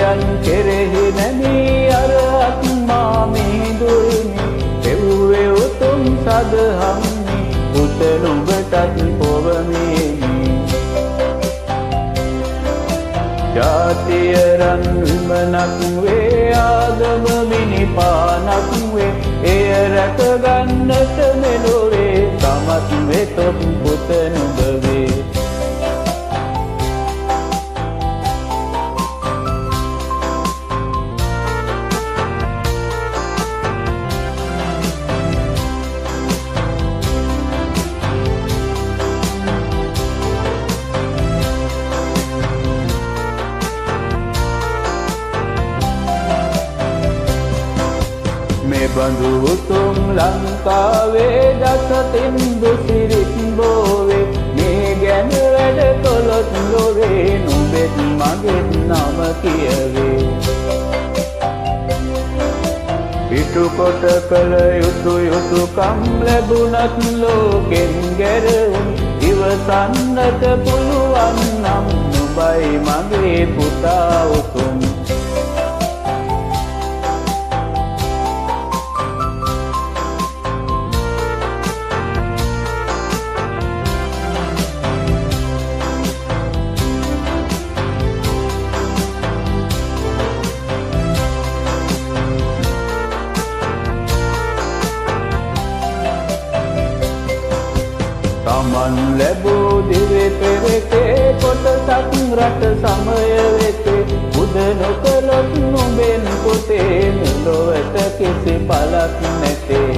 දෙවියන් කෙරෙහි නැමී අරහත් මා මිහිඳුනි එව්වේ උතුම් සදහම්නි පුත නුඹටත් පොවමිනි ජාතිය රන් විමනක් වේ ආගම මිනිපානක් වේ එය රැක ගන්නට මෙලොවේ සමත් වෙතොත් පුත නුඹ වේ මේ බඳු උතුම් ලංකාවේ දසතින් දුසිරිත් බෝවේ මේ ගැන වැඩ කළොත් ලොවේ නුඹෙත් මගෙත් නම කියවේ ඉටු කොට කළ යුතුකම් ලැබුණත් ලෝකෙන් ගැරවුම් ඉවසන්නට පුළුවන් නම් නුඹයි මගේ පුතා උතුම් තමන් ලැබූ දිවි පෙරකේ කොටසක් රට සමය වෙතේ බුද නොකළොත් නුඹෙන් පොතේ මෙලොවට කිසි පළක් නැතේ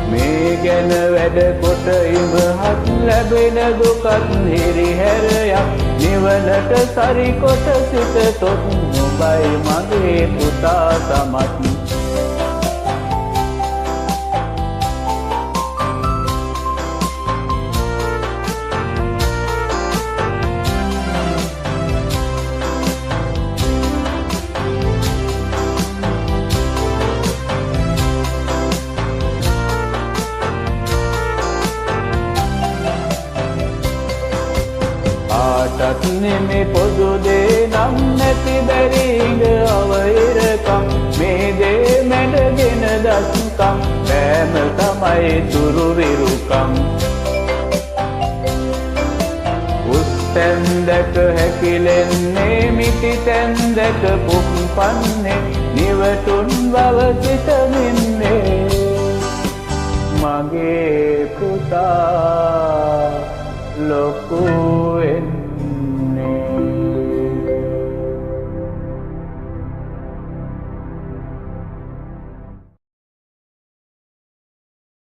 මේ ගැන වැඩ කොට ඉවහත් ලැබෙන දුකත් හිරිහැරයක් නිවනට සරි කොට සිතතොත් නුඹයි මගේ පුතා සමත් ආටත් නෙමෙ පොදු දේ නම් නැති බැරිඟ අවහිරකම් මේ දේ මැඩගෙන දස්කම් බෑම තමයි තුරු විරුකම් උස්තැන් දැක හැකිලෙන්නේ මිටි තැන් දැක පුප්පන්නේ නිවටුන් බව සිතමින්